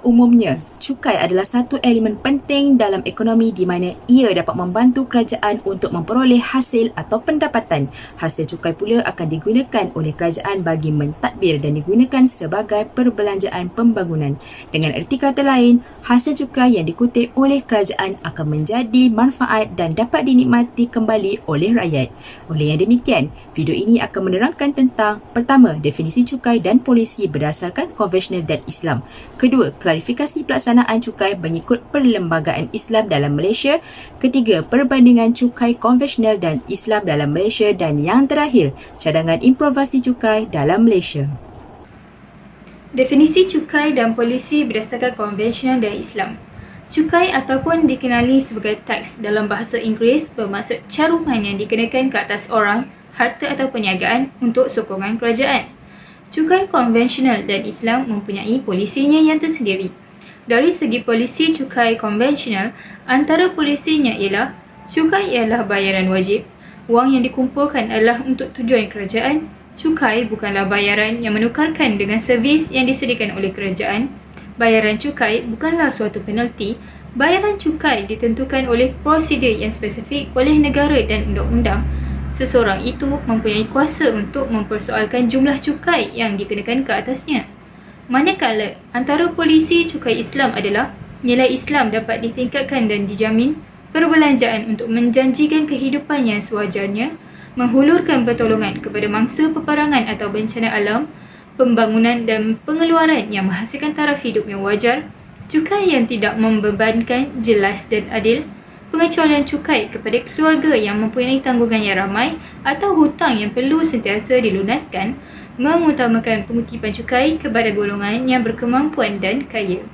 umumnya, cukai adalah satu elemen penting dalam ekonomi di mana ia dapat membantu kerajaan untuk memperoleh hasil atau pendapatan. Hasil cukai pula akan digunakan oleh kerajaan bagi mentadbir dan digunakan sebagai perbelanjaan pembangunan. Dengan erti kata lain, hasil cukai yang dikutip oleh kerajaan akan menjadi manfaat dan dapat dinikmati kembali oleh rakyat. Oleh yang demikian, video ini akan menerangkan tentang pertama, definisi cukai dan polisi berdasarkan konvensional dan Islam. Kedua, klarifikasi pelaksanaan cukai mengikut Perlembagaan Islam dalam Malaysia. Ketiga, perbandingan cukai konvensional dan Islam dalam Malaysia. Dan yang terakhir, cadangan improvisasi cukai dalam Malaysia. Definisi cukai dan polisi berdasarkan konvensional dan Islam. Cukai ataupun dikenali sebagai tax dalam bahasa Inggeris bermaksud caruman yang dikenakan ke atas orang, harta atau perniagaan untuk sokongan kerajaan. Cukai konvensional dan Islam mempunyai polisinya yang tersendiri. Dari segi polisi cukai konvensional, antara polisinya ialah cukai ialah bayaran wajib, wang yang dikumpulkan adalah untuk tujuan kerajaan. Cukai bukanlah bayaran yang menukarkan dengan servis yang disediakan oleh kerajaan. Bayaran cukai bukanlah suatu penalti. Bayaran cukai ditentukan oleh prosedur yang spesifik oleh negara dan undang-undang. Seseorang itu mempunyai kuasa untuk mempersoalkan jumlah cukai yang dikenakan ke atasnya. Manakala antara polisi cukai Islam adalah nilai Islam dapat ditingkatkan dan dijamin, perbelanjaan untuk menjanjikan kehidupan yang sewajarnya, menghulurkan pertolongan kepada mangsa peperangan atau bencana alam, pembangunan dan pengeluaran yang menghasilkan taraf hidup yang wajar, cukai yang tidak membebankan, jelas dan adil, pengecualian cukai kepada keluarga yang mempunyai tanggungan yang ramai atau hutang yang perlu sentiasa dilunaskan, mengutamakan pengutipan cukai kepada golongan yang berkemampuan dan kaya.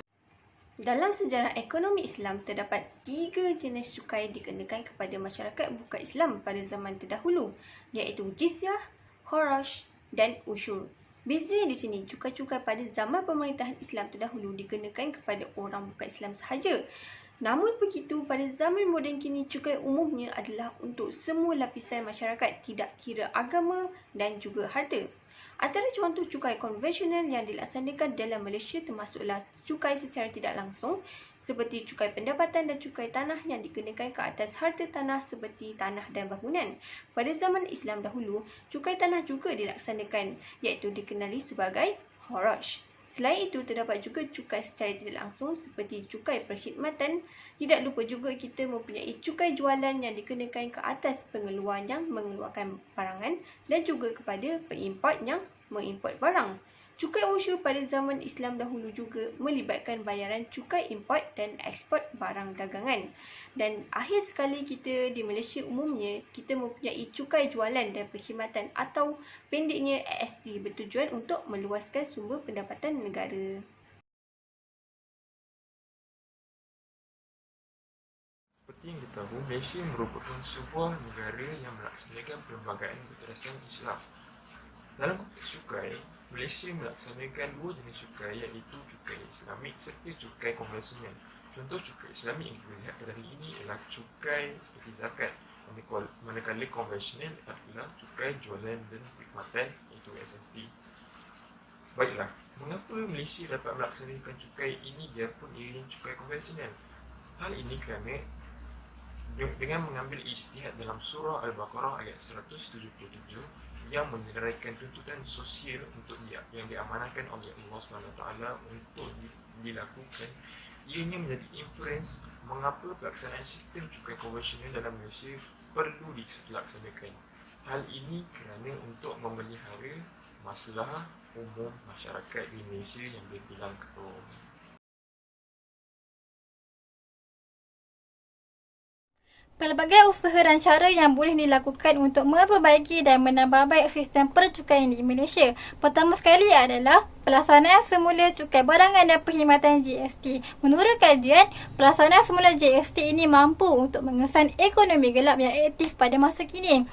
Dalam sejarah ekonomi Islam, terdapat 3 jenis cukai dikenakan kepada masyarakat bukan Islam pada zaman terdahulu, iaitu jizyah, kharaj dan usyur. Bezanya di sini, cukai-cukai pada zaman pemerintahan Islam terdahulu dikenakan kepada orang bukan Islam sahaja. Namun begitu, pada zaman moden kini, cukai umumnya adalah untuk semua lapisan masyarakat, tidak kira agama dan juga harta. Antara contoh cukai konvensional yang dilaksanakan dalam Malaysia termasuklah cukai secara tidak langsung seperti cukai pendapatan dan cukai tanah yang dikenakan ke atas harta tanah seperti tanah dan bangunan. Pada zaman Islam dahulu, cukai tanah juga dilaksanakan iaitu dikenali sebagai kharaj. Selain itu, terdapat juga cukai secara tidak langsung seperti cukai perkhidmatan. Tidak lupa juga kita mempunyai cukai jualan yang dikenakan ke atas pengeluar yang mengeluarkan barangan dan juga kepada pengimport yang mengimport barang. Cukai usyur pada zaman Islam dahulu juga melibatkan bayaran cukai import dan ekspor barang dagangan. Dan akhir sekali, kita di Malaysia umumnya kita mempunyai cukai jualan dan perkhidmatan atau pendeknya AST bertujuan untuk meluaskan sumber pendapatan negara. Seperti yang kita tahu, Malaysia merupakan sebuah negara yang melaksanakan perlembagaan berteraskan Islam. Dalam konteks cukai, Malaysia melaksanakan 2 jenis cukai iaitu cukai Islamik serta cukai konvensional. Contoh cukai Islamik yang kita lihat pada hari ini ialah cukai seperti zakat, manakala konvensional adalah cukai jualan dan perkhidmatan iaitu SST. Baiklah, mengapa Malaysia dapat melaksanakan cukai ini biarpun ianya cukai konvensional? Hal ini kerana dengan mengambil ijtihad dalam surah Al-Baqarah ayat 177 yang menyeraikan tuntutan sosial untuk yang diamanahkan oleh Allah SWT untuk dilakukan, ianya menjadi inference mengapa pelaksanaan sistem cukai konvensional dalam Malaysia perlu dilaksanakan. Hal ini kerana untuk memelihara masalah umum masyarakat di Malaysia yang berbilang kaum. Pelbagai usaha dan cara yang boleh dilakukan untuk memperbaiki dan menambah baik sistem percukaian di Malaysia. Pertama sekali adalah pelaksanaan semula cukai barangan dan perkhidmatan GST. Menurut kajian, pelaksanaan semula GST ini mampu untuk mengesan ekonomi gelap yang aktif pada masa kini.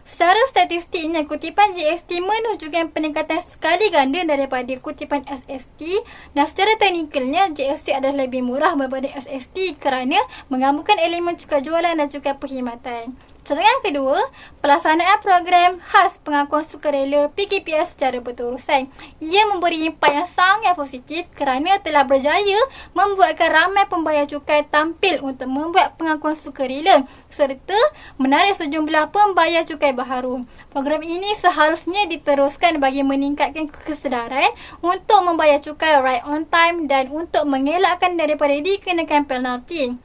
Secara statistiknya, kutipan GST menunjukkan peningkatan sekali ganda daripada kutipan SST dan secara teknikalnya GST adalah lebih murah berbanding SST kerana menggabungkan elemen cukai jualan dan cukai perkhidmatan. Cadangan kedua, pelaksanaan program khas pengakuan sukarela PKPS secara berterusan. Ia memberi impak yang sangat positif kerana telah berjaya membuatkan ramai pembayar cukai tampil untuk membuat pengakuan sukarela serta menarik sejumlah pembayar cukai baharu. Program ini seharusnya diteruskan bagi meningkatkan kesedaran untuk membayar cukai right on time dan untuk mengelakkan daripada dikenakan penalti.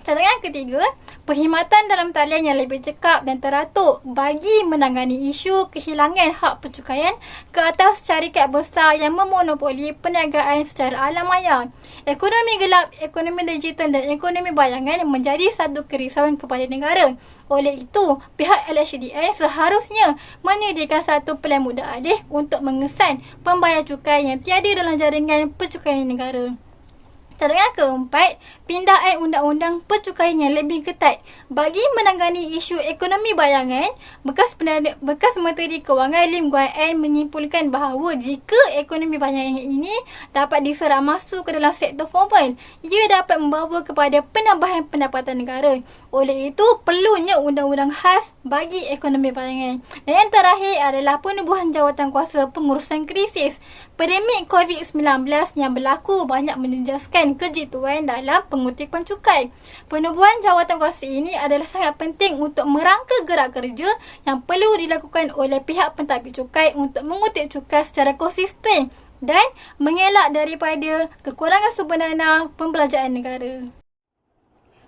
Cadangan ketiga, perkhidmatan dalam talian yang lebih cekap dan teratur bagi menangani isu kehilangan hak percukaian ke atas syarikat besar yang memonopoli perniagaan secara alam maya. Ekonomi gelap, ekonomi digital dan ekonomi bayangan menjadi satu kerisauan kepada negara. Oleh itu, pihak LHDN seharusnya menyediakan satu pelan mudah adil untuk mengesan pembayar cukai yang tiada dalam jaringan percukaian negara. Cadangan keempat, pindaan undang-undang percukaian yang lebih ketat bagi menangani isu ekonomi bayangan. Bekas Menteri Kewangan Lim Guan Eng menyimpulkan bahawa jika ekonomi bayangan ini dapat diserap masuk ke dalam sektor formal, ia dapat membawa kepada penambahan pendapatan negara. Oleh itu, perlunya undang-undang khas bagi ekonomi bayangan. Dan yang terakhir adalah penubuhan jawatan kuasa pengurusan krisis. Pandemik COVID-19 yang berlaku banyak menjejaskan kejituan dalam pengutipan cukai. Penubuhan jawatan kuasa ini adalah sangat penting untuk merangka gerak kerja yang perlu dilakukan oleh pihak pentadbir cukai untuk mengutip cukai secara konsisten dan mengelak daripada kekurangan sumber dana pembelanjaan negara.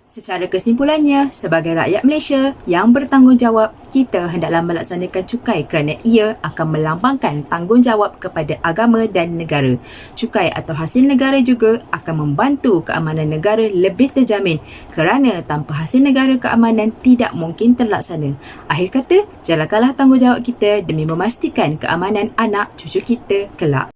Secara kesimpulannya, sebagai rakyat Malaysia yang bertanggungjawab, kita hendaklah melaksanakan cukai kerana ia akan melambangkan tanggungjawab kepada agama dan negara. Cukai atau hasil negara juga akan membantu keamanan negara lebih terjamin kerana tanpa hasil negara keamanan tidak mungkin terlaksana. Akhir kata, jalankanlah tanggungjawab kita demi memastikan keamanan anak cucu kita kelak.